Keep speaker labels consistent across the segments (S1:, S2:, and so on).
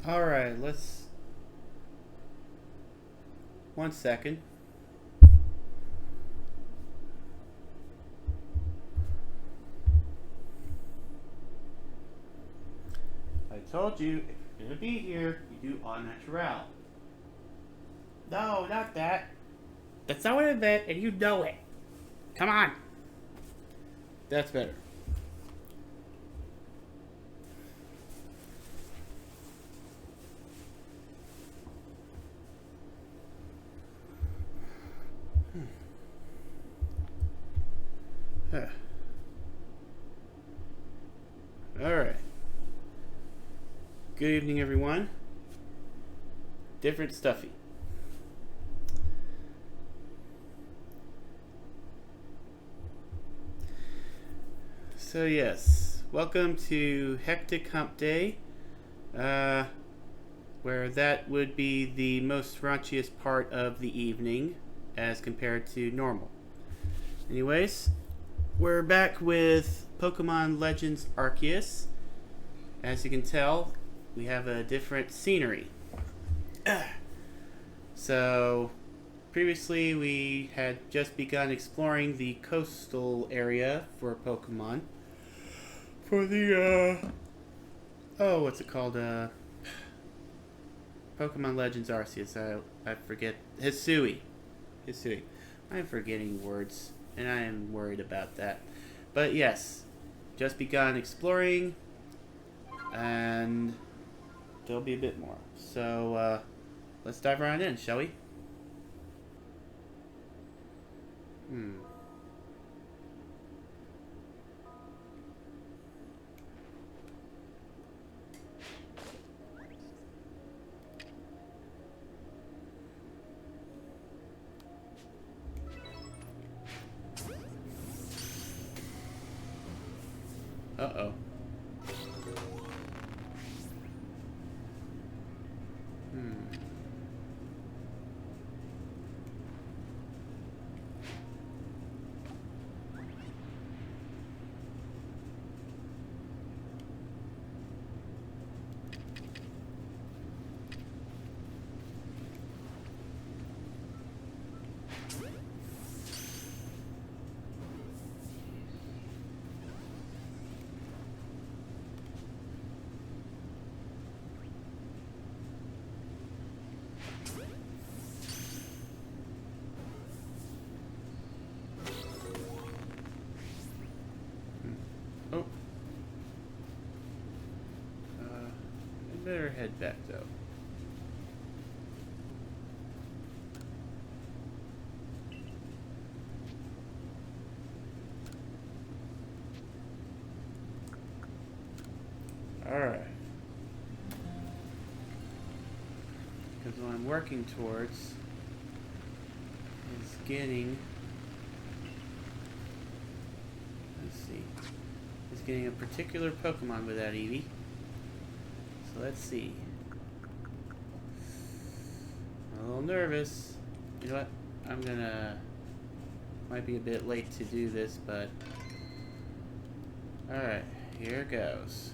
S1: Alright, let's... 1 second. I told you, if you're gonna be here, you do au naturel. No, not that. That's not what I meant, and you know it. Come on. That's better. Alright. Good evening, everyone. Different Stuffy. So yes, welcome to Hectic Hump Day, where that would be the most raunchiest part of the evening as compared to normal. Anyways, we're back with Pokemon Legends Arceus. As you can tell, we have a different scenery. So, previously we had just begun exploring the coastal area for Pokemon. For the, what's it called? Pokemon Legends Arceus. I forget. Hisui. I'm forgetting words, and I am worried about that. But yes, just begun exploring, and there'll be a bit more. So, let's dive right in, shall we? Uh-oh. Oh. I better head back, though. Alright. Because what I'm working towards is getting... Let's see. Is getting a particular Pokemon with that Eevee. So let's see. I'm a little nervous. You know what? I'm gonna... Might be a bit late to do this, but... Alright, here goes.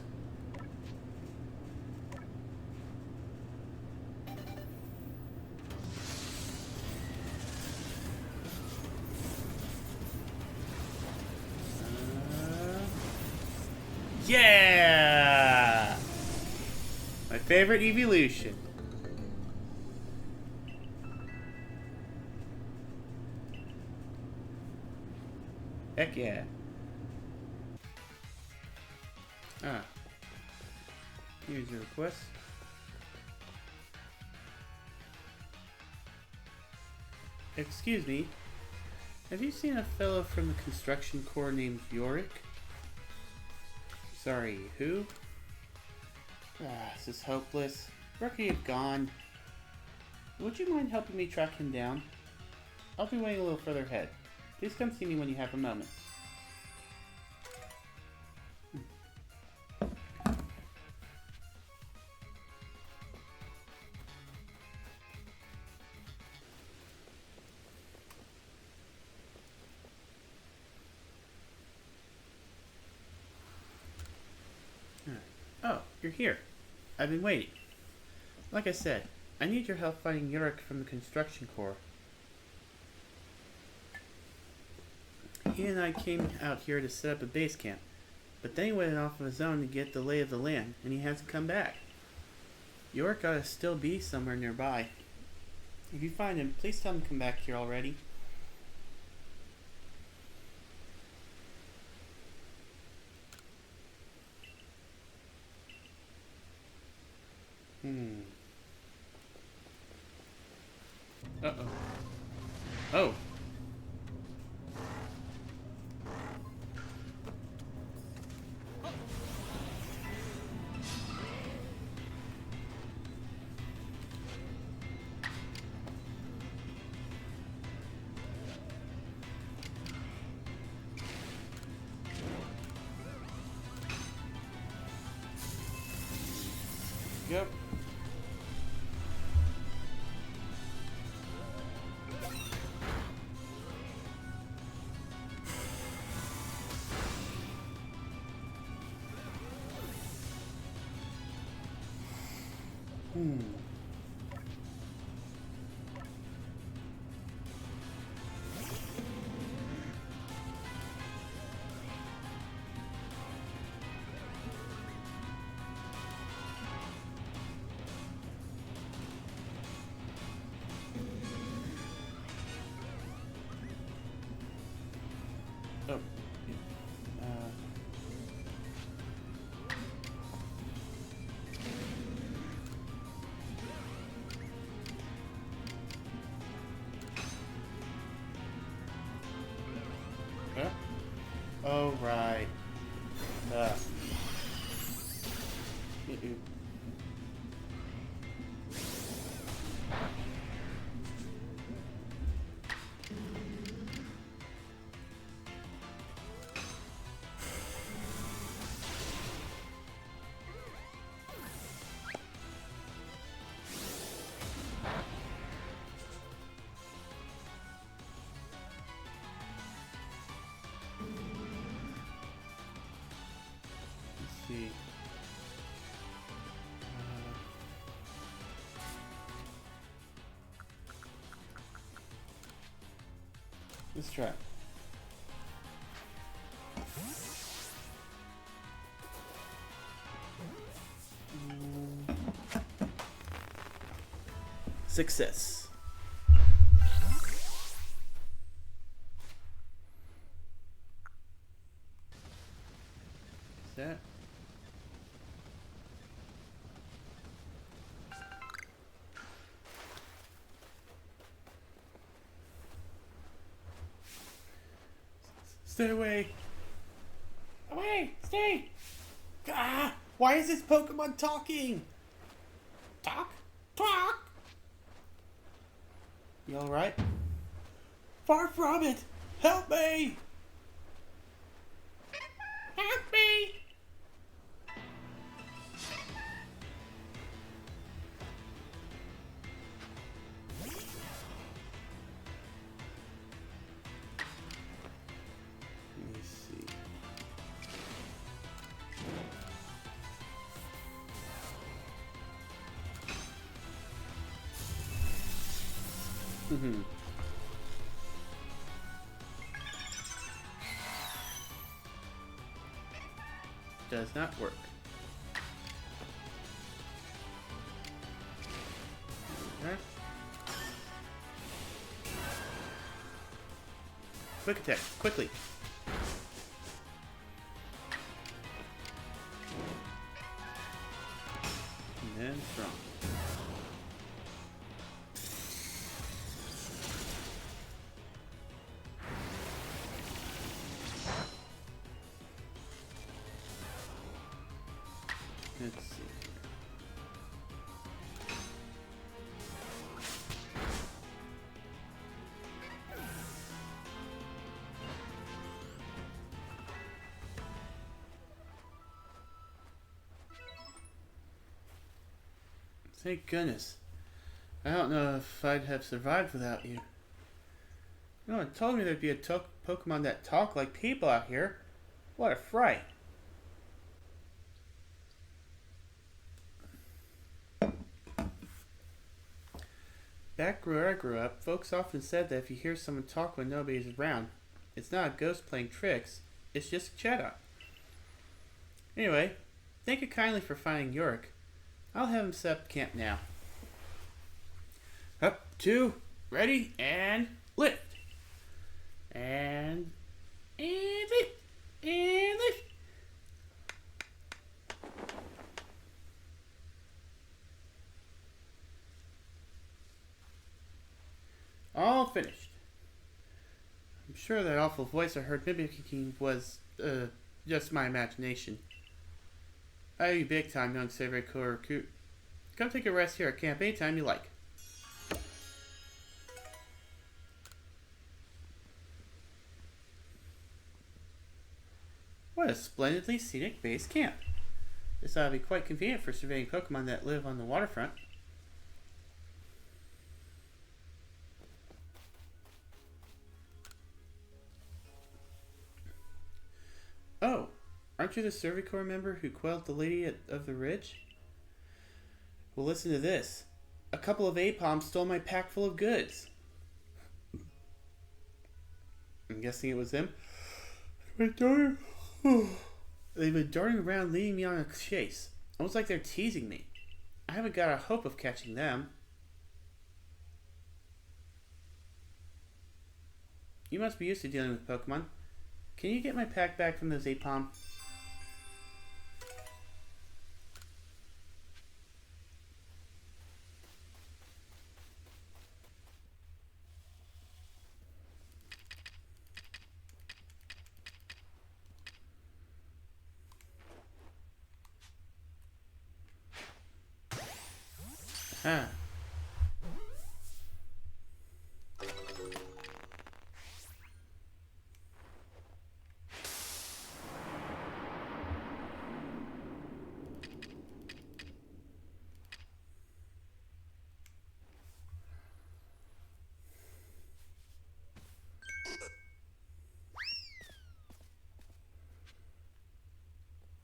S1: Yeah! My favorite evolution. Heck yeah. Here's your request. Excuse me. Have you seen a fellow from the construction corps named Yorick? Sorry, who? This is hopeless. Where could he have gone? Would you mind helping me track him down? I'll be waiting a little further ahead. Please come see me when you have a moment. Oh, you're here. I've been waiting. Like I said, I need your help finding Yurik from the construction corps. He and I came out here to set up a base camp, but then he went off on his own to get the lay of the land, and he hasn't come back. Yurik ought to still be somewhere nearby. If you find him, please tell him to come back here already. Uh-oh. Oh. Yep. Oh. Huh? Oh, right. See. Let's try. Success. Is that? Stay away! Away! Stay! Ah! Why is this Pokemon talking? Talk? Talk! You alright? Far from it! Help me! Help me! Let me see. Does not work. Okay. Quick attack, quickly. And then strong. Let's see. Thank goodness. I don't know if I'd have survived without you. No one told me there'd be a Pokemon that talk like people out here. What a fright. Back where I grew up, folks often said that if you hear someone talk when nobody's around, it's not a ghost playing tricks, it's just a chat. Anyway, thank you kindly for finding Yorick. I'll have him set up camp now. Up, 2, ready, and lift. And lift. And lift. All finished. I'm sure that awful voice I heard mimicking was, just my imagination. I owe you big time, young Saber recruit. Come take a rest here at camp anytime you like. What a splendidly scenic base camp. This ought to be quite convenient for surveying Pokemon that live on the waterfront. Oh, aren't you the Survey Corps member who quelled the Lady of the Ridge? Well, listen to this. A couple of Apoms stole my pack full of goods. I'm guessing it was them. They've been darting around leading me on a chase. Almost like they're teasing me. I haven't got a hope of catching them. You must be used to dealing with Pokemon. Can you get my pack back from those Apom? Ah.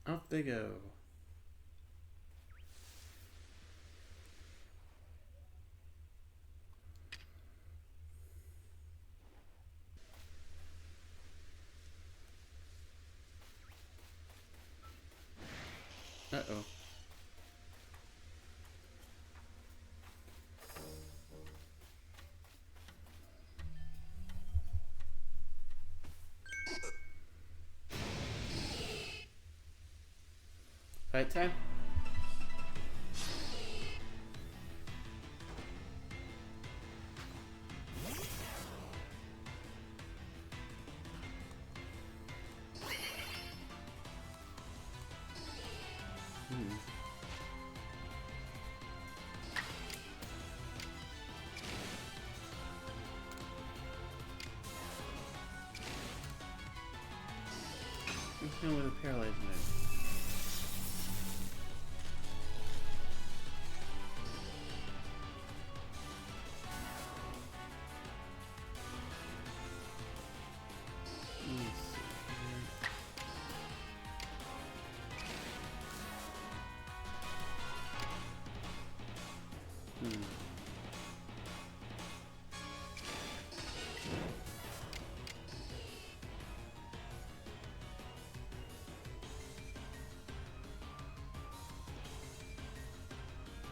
S1: Off they go. Uh-oh. Fight time? Let's go with a paralyzed move.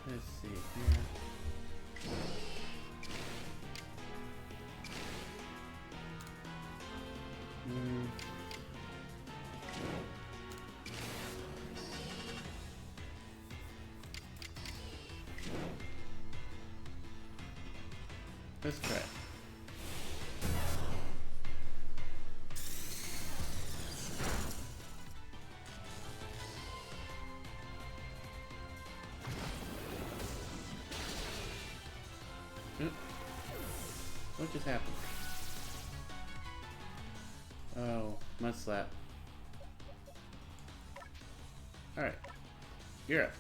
S1: Let's see here. Let's try it. What just happened? Oh, mud slap. Alright. You're up.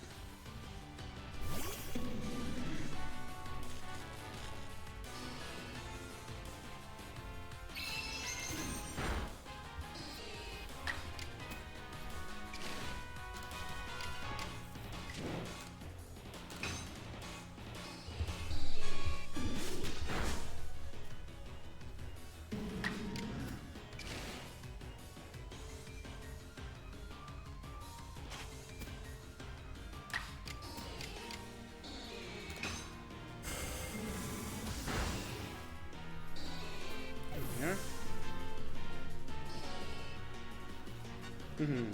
S1: Mhm.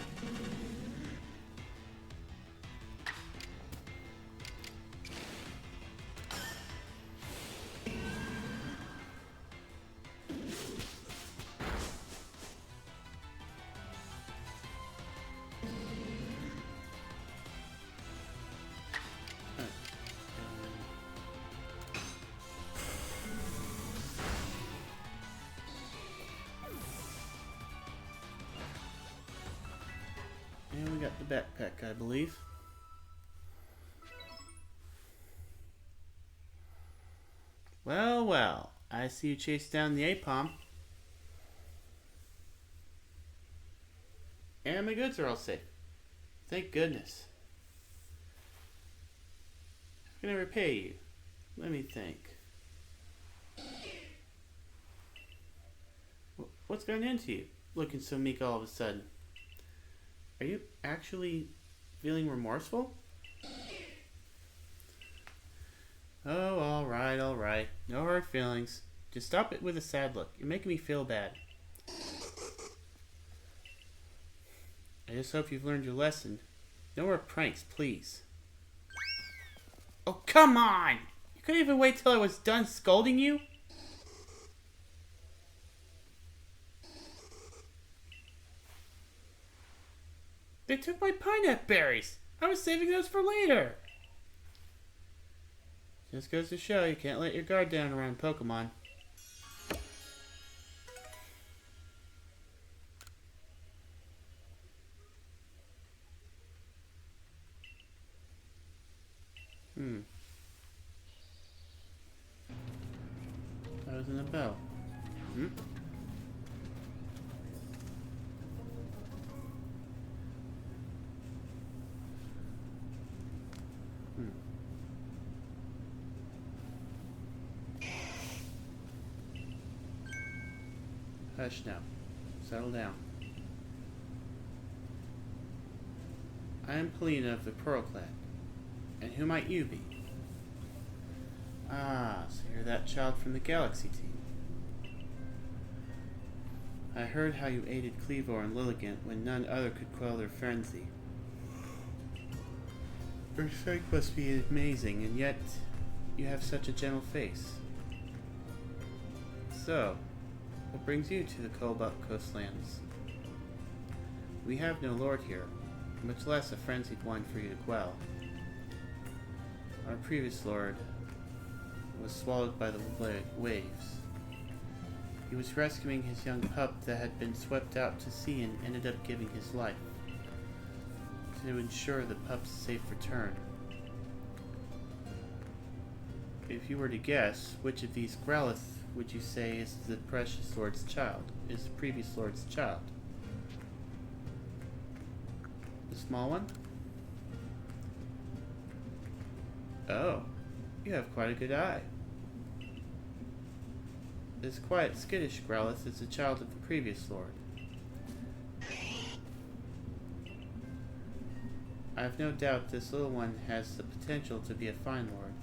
S1: And we got the backpack, I believe. Well, well. I see you chased down the Apom. And my goods are all safe. Thank goodness. How can I repay you? Let me think. What's gotten into you? Looking so meek all of a sudden. Are you actually feeling remorseful? Oh, alright, alright. No hard feelings. Just stop it with a sad look. You're making me feel bad. I just hope you've learned your lesson. No more pranks, please. Oh, come on! You couldn't even wait till I was done scolding you? They took my pineapple berries. I was saving those for later. Just goes to show you can't let your guard down around Pokemon. That wasn't a bell. Hush now. Settle down. I am Polina of the Pearl Clan. And who might you be? Ah, so you're that child from the Galaxy team. I heard how you aided Cleavor and Lilligant when none other could quell their frenzy. Your strength must be amazing, and yet you have such a gentle face. So, what brings you to the Cobalt Coastlands? We have no lord here, much less a frenzied one for you to quell. Our previous lord was swallowed by the waves. He was rescuing his young pup that had been swept out to sea and ended up giving his life to ensure the pup's safe return. If you were to guess, which of these Growlithe would you say is the precious lord's child? Is the previous lord's child? The small one? Oh, you have quite a good eye. This quiet, skittish Growlithe is the child of the previous lord. I have no doubt this little one has the potential to be a fine lord,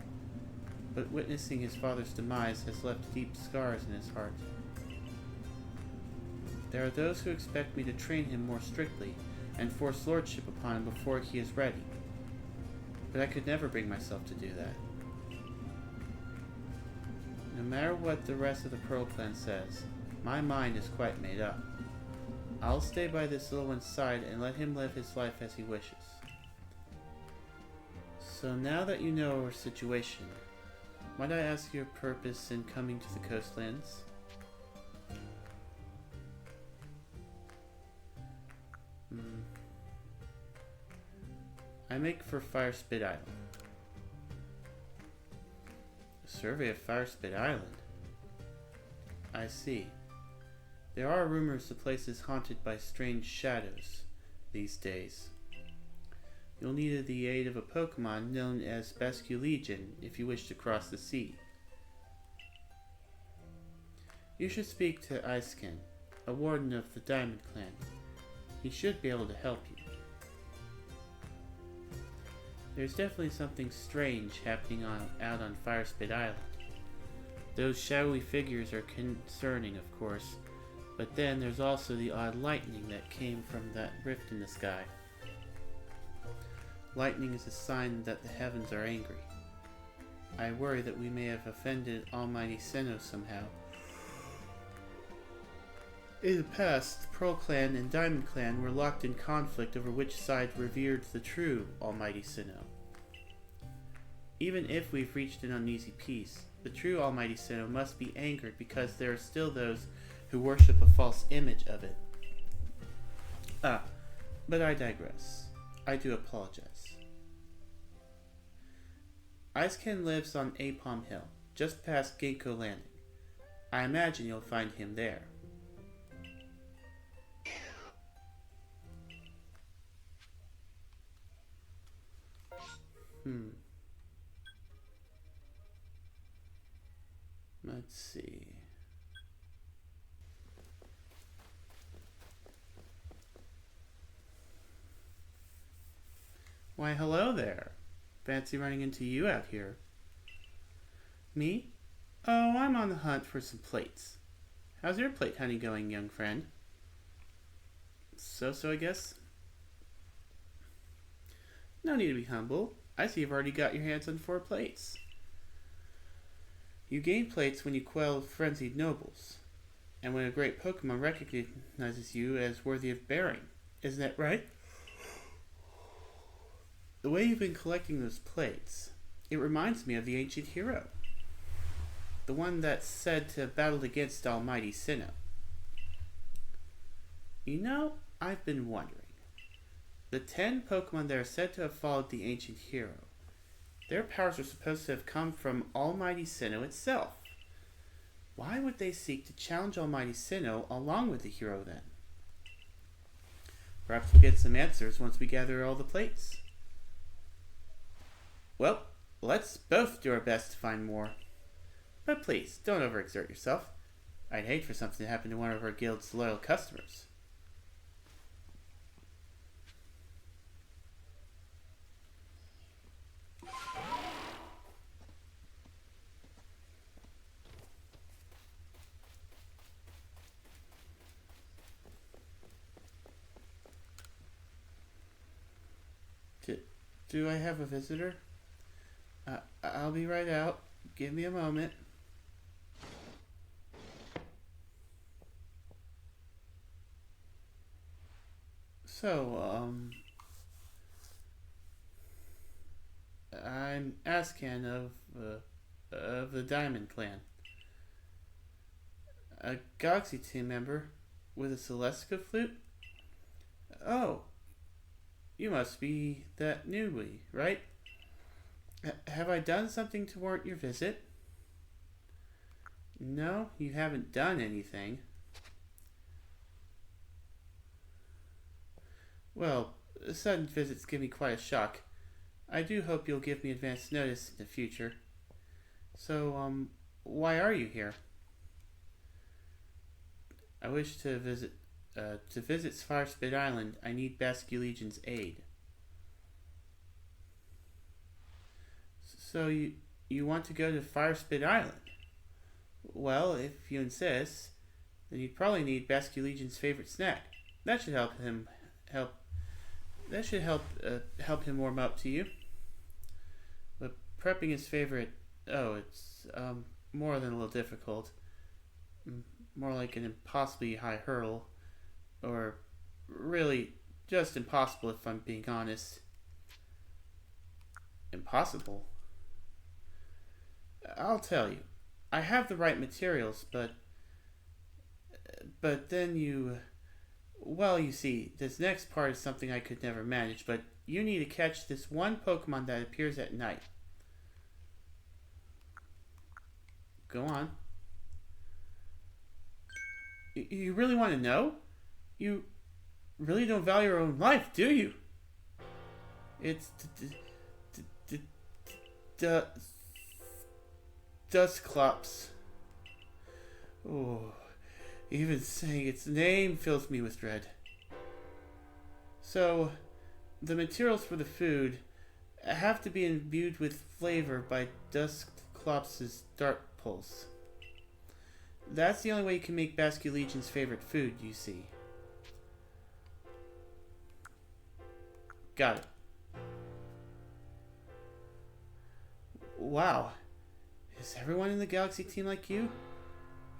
S1: but witnessing his father's demise has left deep scars in his heart. There are those who expect me to train him more strictly and force lordship upon him before he is ready, but I could never bring myself to do that. No matter what the rest of the Pearl Clan says, my mind is quite made up. I'll stay by this little one's side and let him live his life as he wishes. So now that you know our situation, might I ask your purpose in coming to the coastlands? I make for Firespit Island. A survey of Firespit Island? I see. There are rumors the place is haunted by strange shadows these days. You'll need the aid of a Pokemon known as Basculegion if you wish to cross the sea. You should speak to Icekin, a warden of the Diamond Clan. He should be able to help you. There's definitely something strange happening out on Firespit Island. Those shadowy figures are concerning, of course, But then there's also the odd lightning that came from that rift in the sky. Lightning is a sign that the heavens are angry. I worry that we may have offended Almighty Sinnoh somehow. In the past, the Pearl Clan and Diamond Clan were locked in conflict over which side revered the true Almighty Sinnoh. Even if we've reached an uneasy peace, the true Almighty Sinnoh must be angered because there are still those who worship a false image of it. But I digress. I do apologize. Icecan lives on Apom Hill, just past Ginkgo Landing. I imagine you'll find him there. Let's see. Why, hello there. Fancy running into you out here. Me? Oh, I'm on the hunt for some plates. How's your plate hunting going, young friend? So, I guess. No need to be humble. I see you've already got your hands on 4 plates. You gain plates when you quell frenzied nobles, and when a great Pokemon recognizes you as worthy of bearing. Isn't that right? The way you've been collecting those plates, it reminds me of the ancient hero. The one that's said to have battled against Almighty Sinnoh. You know, I've been wondering. The 10 Pokemon that are said to have followed the ancient hero, their powers are supposed to have come from Almighty Sinnoh itself. Why would they seek to challenge Almighty Sinnoh along with the hero then? Perhaps we'll get some answers once we gather all the plates. Well, let's both do our best to find more. But please, don't overexert yourself. I'd hate for something to happen to one of our guild's loyal customers. Do I have a visitor? I'll be right out. Give me a moment. So, I'm Ascan of the Diamond Clan. A Galaxy team member with a Celestica flute? Oh, you must be that newbie, right? Have I done something to warrant your visit? No, you haven't done anything. Well, sudden visits give me quite a shock. I do hope you'll give me advance notice in the future. So, why are you here? I wish to visit Firespit Island. I need Basculegion's aid. So you want to go to Firespit Island? Well, if you insist, then you'd probably need Basculegion's favorite snack. That should help him warm up to you. But prepping his favorite, it's more than a little difficult. More like an impossibly high hurdle. Or really just impossible if I'm being honest. Impossible? I'll tell you. I have the right materials, but then you see, this next part is something I could never manage, but you need to catch this one Pokemon that appears at night. Go on. You really want to know? You really don't value your own life, do you? It's Dusclops. Oh, even saying its name fills me with dread. So, the materials for the food have to be imbued with flavor by Dusclops' Dark Pulse. That's the only way you can make Basculegion's favorite food, you see. Got it. Wow. Is everyone in the Galaxy team like you?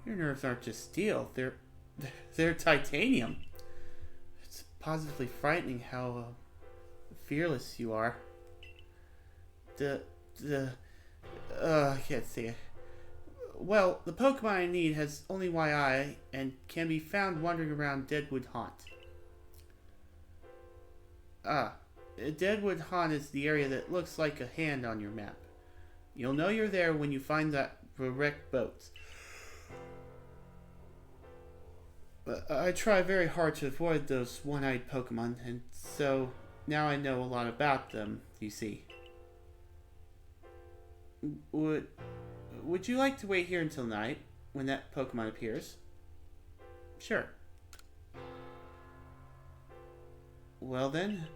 S1: Your nerves aren't just steel, they're titanium. It's positively frightening how fearless you are. I can't say it. Well, the Pokemon I need has only YI and can be found wandering around Deadwood Haunt. Deadwood Haunt is the area that looks like a hand on your map. You'll know you're there when you find that wrecked boat. I try very hard to avoid those one-eyed Pokemon, and so now I know a lot about them, you see. Would you like to wait here until night, when that Pokemon appears? Sure. Well then...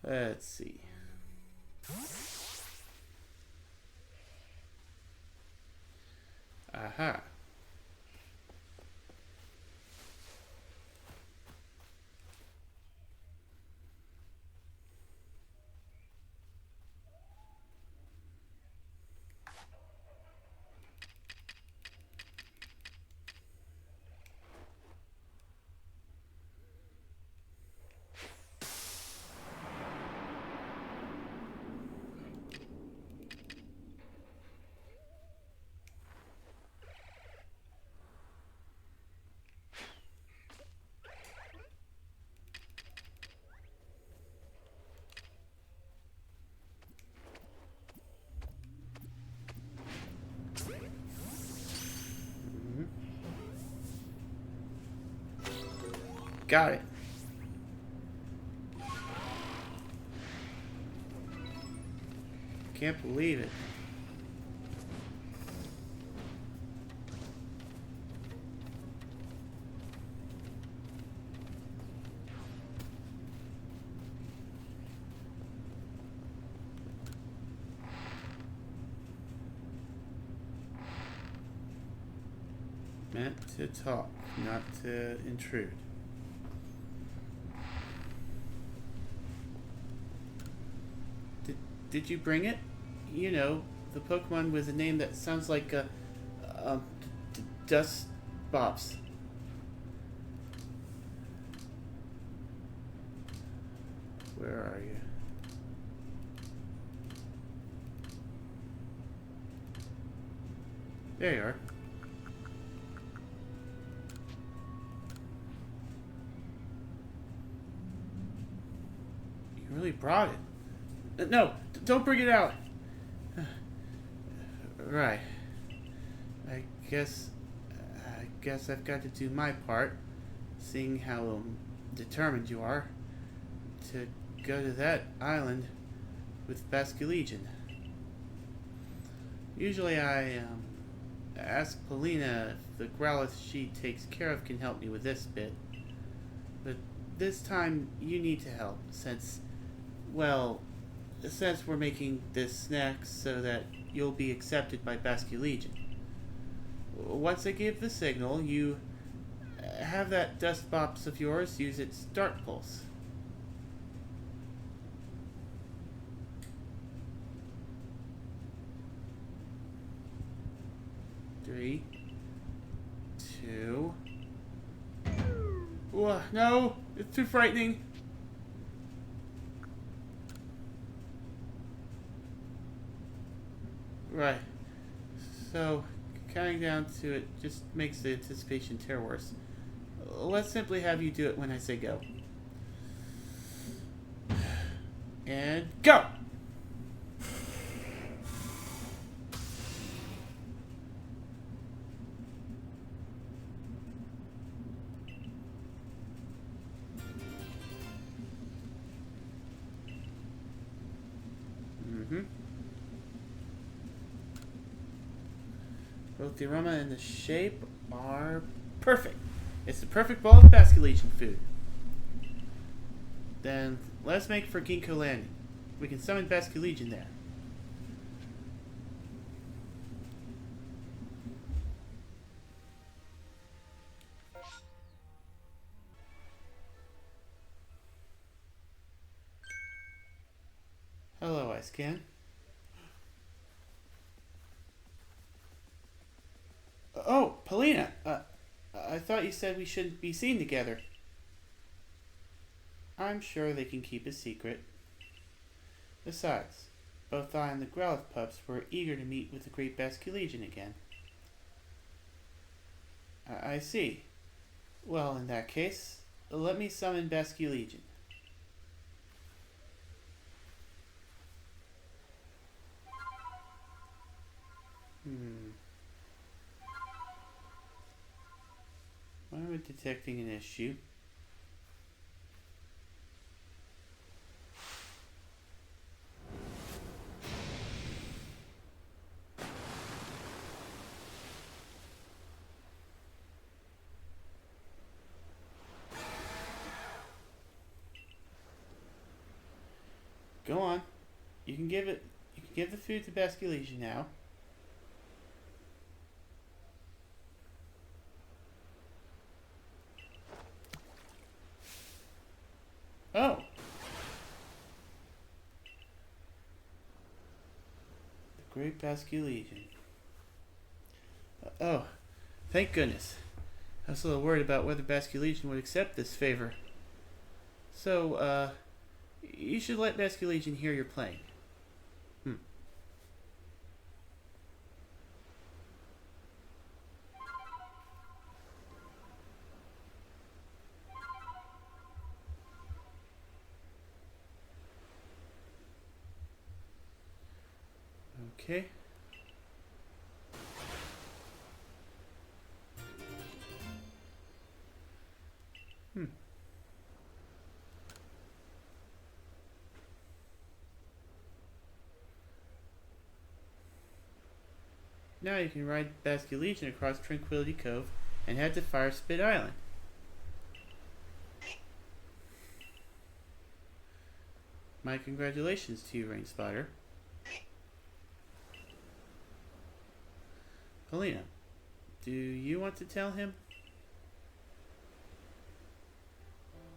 S1: Let's see. Aha. Got it. Can't believe it. Meant to talk, not to intrude. Did you bring it? You know, the Pokemon with a name that sounds like Dust Bops. Where are you? There you are. You really brought it. No, don't bring it out. Right. I guess I've got to do my part, seeing how determined you are to go to that island with Basculegion. Usually I ask Polina if the Growlithe she takes care of can help me with this bit. But this time you need to help, since we're making this snack so that you'll be accepted by Basculegion. Once I give the signal, you have that Dust Bops of yours use its Dark Pulse. Three, two. No, it's too frightening. Right. So, counting down to it just makes the anticipation tear worse. Let's simply have you do it when I say go. And go! Both the aroma and the shape are perfect. It's the perfect bowl of Basculegion food. Then let's make for Ginkgo Landing. We can summon Basculegion there. Hello, Icecan. Oh, Polina! I thought you said we shouldn't be seen together. I'm sure they can keep a secret. Besides, both I and the Growlithe pups were eager to meet with the great Basculegion again. I see. Well, in that case, let me summon Basculegion. Why am I detecting an issue? Go on. You can give the food to Basculegion now. Oh. The great Basculegion. Oh, thank goodness. I was a little worried about whether Basculegion would accept this favor. So, you should let Basculegion hear you're playing. Okay. Now you can ride Basculegion across Tranquility Cove and head to Fire Spit Island. My congratulations to you, Rainspotter. Polina, do you want to tell him?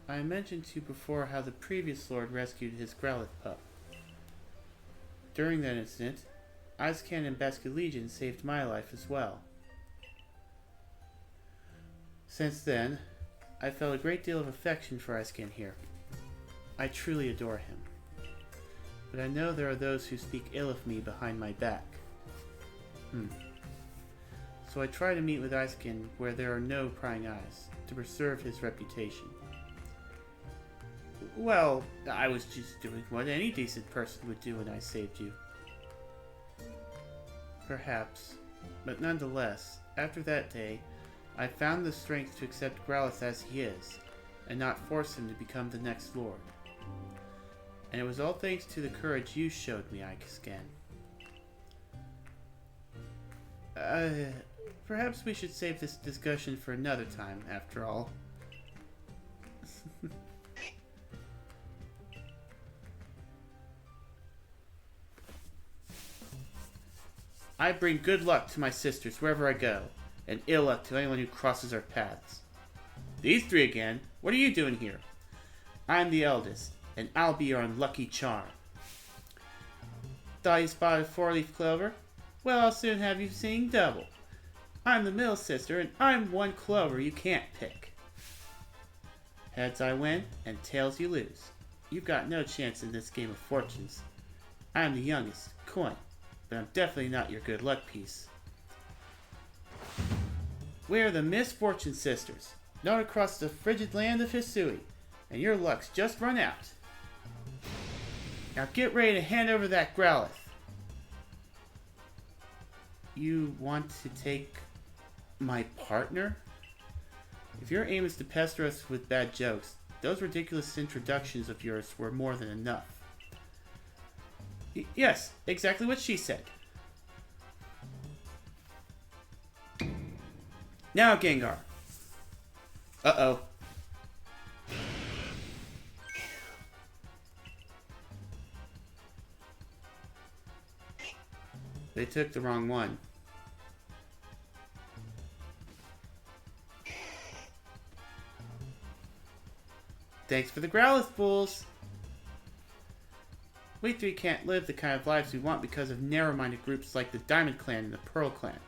S1: I mentioned to you before how the previous Lord rescued his Growlithe pup. During that incident, Icecan and Basculegion saved my life as well. Since then, I felt a great deal of affection for Icecan here. I truly adore him. But I know there are those who speak ill of me behind my back. So I try to meet with Icecan where there are no prying eyes, to preserve his reputation. Well, I was just doing what any decent person would do when I saved you. Perhaps, but nonetheless, after that day, I found the strength to accept Growlithe as he is, and not force him to become the next Lord. And it was all thanks to the courage you showed me, Icecan. Perhaps we should save this discussion for another time, after all. I bring good luck to my sisters wherever I go, and ill luck to anyone who crosses our paths. These three again? What are you doing here? I'm the eldest, and I'll be your unlucky charm. Thought you spotted a four-leaf clover? Well, I'll soon have you seeing double. I'm the middle sister, and I'm one clover you can't pick. Heads I win, and tails you lose. You've got no chance in this game of fortunes. I'm the youngest, coin, but I'm definitely not your good luck piece. We're the Misfortune Sisters, known across the frigid land of Hisui, and your luck's just run out. Now get ready to hand over that Growlithe. You want to take my partner? If your aim is to pester us with bad jokes, those ridiculous introductions of yours were more than enough. Yes, exactly what she said. Now Gengar. Uh-oh. They took the wrong one. Thanks for the Growlithe, fools! We three can't live the kind of lives we want because of narrow-minded groups like the Diamond Clan and the Pearl Clan.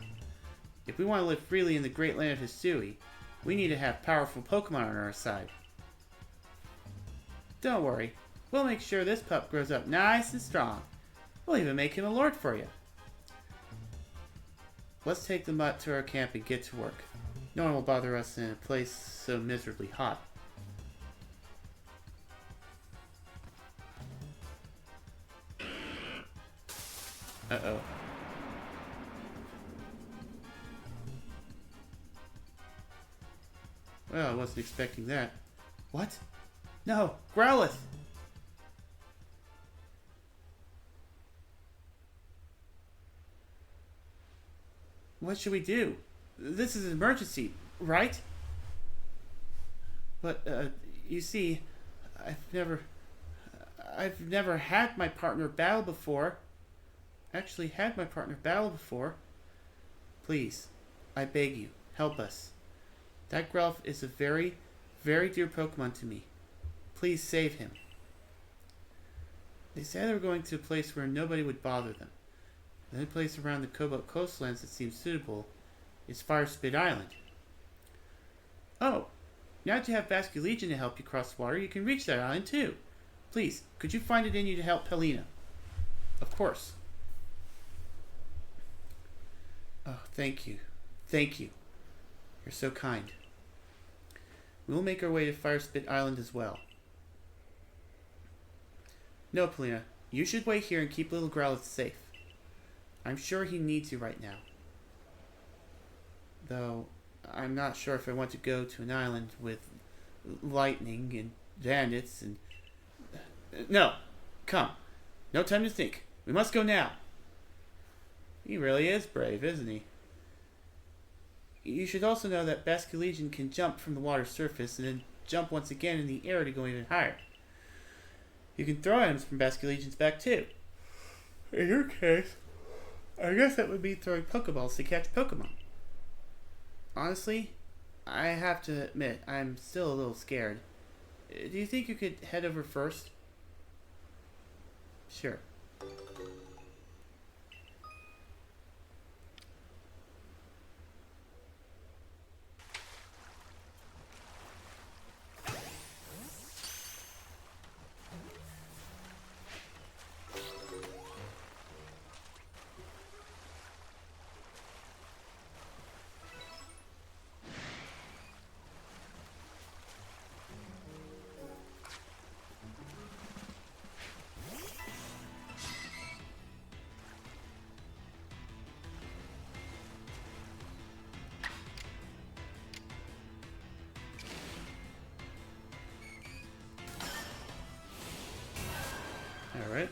S1: If we want to live freely in the great land of Hisui, we need to have powerful Pokemon on our side. Don't worry, we'll make sure this pup grows up nice and strong. We'll even make him a lord for you. Let's take the mutt to our camp and get to work. No one will bother us in a place so miserably hot. Uh-oh. Well, I wasn't expecting that. What? No! Growlithe! What should we do? This is an emergency, right? But, you see, I've never had my partner battle before. Actually had my partner battle before. Please, I beg you, help us. That Growlithe is a very, very dear Pokemon to me. Please save him. They said they were going to a place where nobody would bother them. The only place around the Cobalt Coastlands that seems suitable is Fire Spit Island. Oh, now that you have Basculegion to help you cross the water, you can reach that island too. Please, could you find it in you to help Pelina? Of course. Oh, thank you. Thank you. You're so kind. We will make our way to Fire Spit Island as well. No, Pelina, you should wait here and keep little Growlithe safe. I'm sure he needs you right now. Though, I'm not sure if I want to go to an island with lightning and bandits and... No! Come. No time to think. We must go now. He really is brave, isn't he? You should also know that Basculegion can jump from the water's surface and then jump once again in the air to go even higher. You can throw items from Basculegion's back too. In your case, I guess that would be throwing Pokeballs to catch Pokemon. Honestly, I have to admit, I'm still a little scared. Do you think you could head over first? Sure. Alright.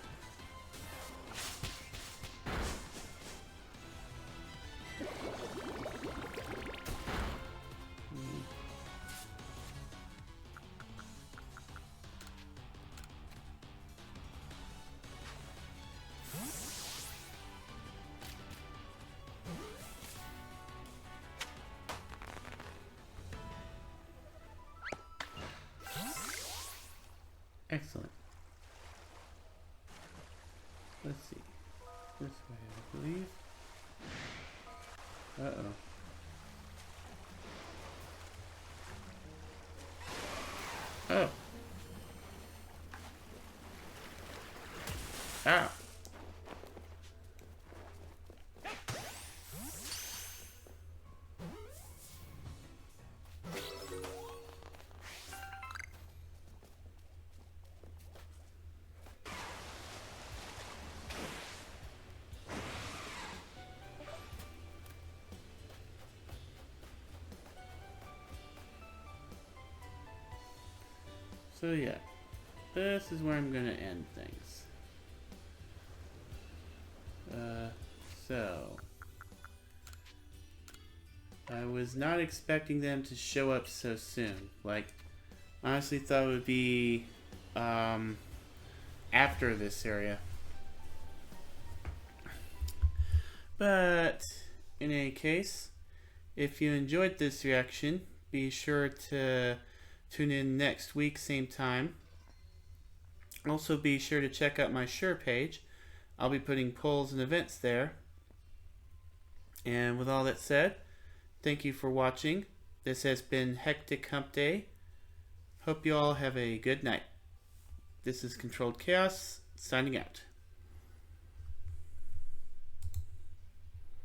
S1: Excellent. Let's see. This way, I believe. Uh-oh. Oh. Ow. So yeah, this is where I'm gonna end things. So I was not expecting them to show up so soon. Like, honestly thought it would be after this area. But in any case, if you enjoyed this reaction, be sure to tune in next week, same time. Also be sure to check out my Sure page. I'll be putting polls and events there. And with all that said, thank you for watching. This has been Hectic Hump Day. Hope you all have a good night. This is Controlled Chaos, signing out.